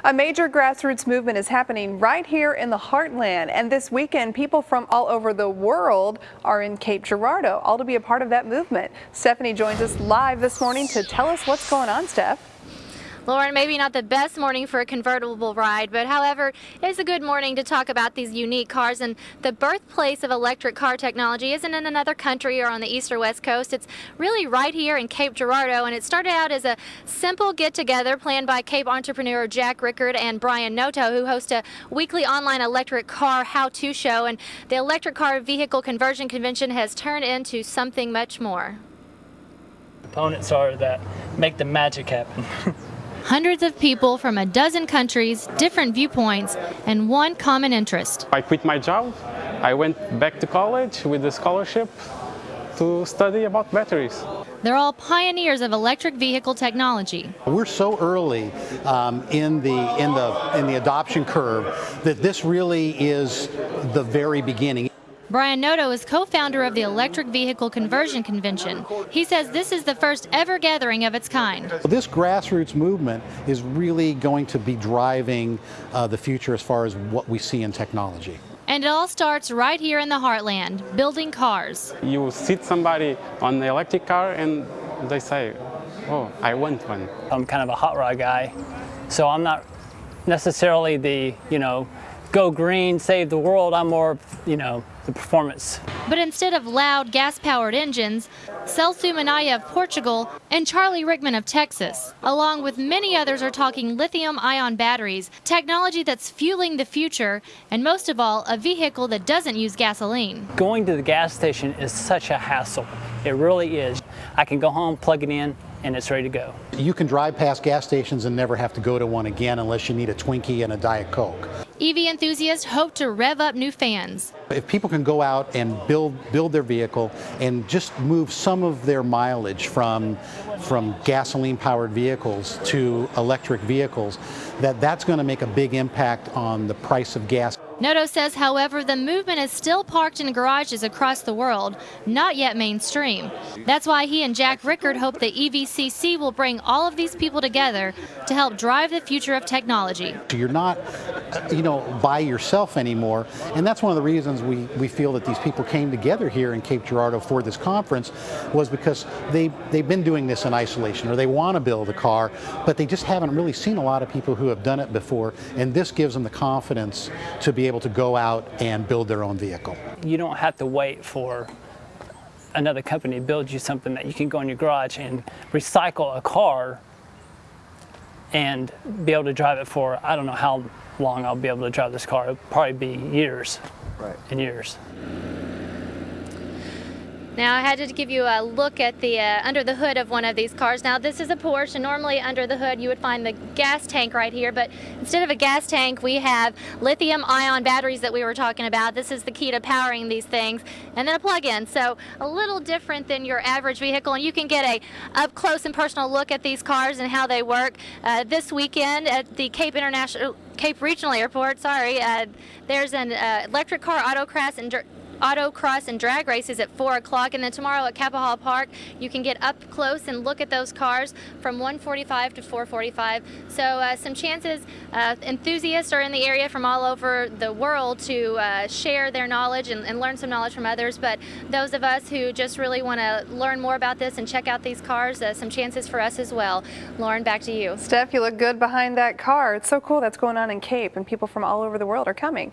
A major grassroots movement is happening right here in the heartland, and this weekend people from all over the world are in Cape Girardeau, all to be a part of that movement. Stephanie joins us live this morning to tell us what's going on, Steph. Lauren, maybe not the best morning for a convertible ride, but however, it's a good morning to talk about these unique cars. And the birthplace of electric car technology isn't in another country or on the east or west coast. It's really right here in Cape Girardeau, and it started out as a simple get-together planned by Cape entrepreneur Jack Rickard and Brian Noto, who host a weekly online electric car how-to show. And the Electric Car Vehicle Conversion Convention has turned into something much more. Components are that make the magic happen. Hundreds of people from a dozen countries, different viewpoints, and one common interest. I quit my job. I went back to college with a scholarship to study about batteries. They're all pioneers of electric vehicle technology. We're so early in the adoption curve that this really is the very beginning. Brian Noto is co-founder of the Electric Vehicle Conversion Convention. He says this is the first ever gathering of its kind. This grassroots movement is really going to be driving the future as far as what we see in technology. And it all starts right here in the heartland, building cars. You sit somebody on the electric car and they say, oh, I want one. I'm kind of a hot rod guy, so I'm not necessarily the, go green, save the world. I'm more, the performance. But instead of loud gas-powered engines, Celso Minaya of Portugal and Charlie Rickman of Texas, along with many others, are talking lithium-ion batteries, technology that's fueling the future, and most of all, a vehicle that doesn't use gasoline. Going to the gas station is such a hassle. It really is. I can go home, plug it in, and it's ready to go. You can drive past gas stations and never have to go to one again unless you need a Twinkie and a Diet Coke. EV enthusiasts hope to rev up new fans. If people can go out and build their vehicle and just move some of their mileage from gasoline-powered vehicles to electric vehicles, that's going to make a big impact on the price of gas. Noto says, however, the movement is still parked in garages across the world, not yet mainstream. That's why he and Jack Rickard hope the EVCC will bring all of these people together to help drive the future of technology. You're not, by yourself anymore, and that's one of the reasons we feel that these people came together here in Cape Girardeau for this conference, was because they've been doing this in isolation, or they want to build a car, but they just haven't really seen a lot of people who have done it before, and this gives them the confidence to be able to go out and build their own vehicle. You don't have to wait for another company to build you something that you can go in your garage and recycle a car and be able to drive it for, I don't know how long I'll be able to drive this car. It'll probably be years and years. Now, I had to give you a look at the under the hood of one of these cars. Now, this is a Porsche, and normally under the hood you would find the gas tank right here, but instead of a gas tank, we have lithium-ion batteries that we were talking about. This is the key to powering these things, and then a plug-in. So a little different than your average vehicle, and you can get a up-close and personal look at these cars and how they work. This weekend at the Cape Regional Airport, there's an electric car autocross and drag races at 4 o'clock, and then tomorrow at Capitol Park you can get up close and look at those cars from 1:45 to 4:45. So some chances enthusiasts are in the area from all over the world to share their knowledge and learn some knowledge from others, but those of us who just really want to learn more about this and check out these cars, some chances for us as well. Lauren, back to you. Steph, you look good behind that car. It's so cool that's going on in Cape, and people from all over the world are coming.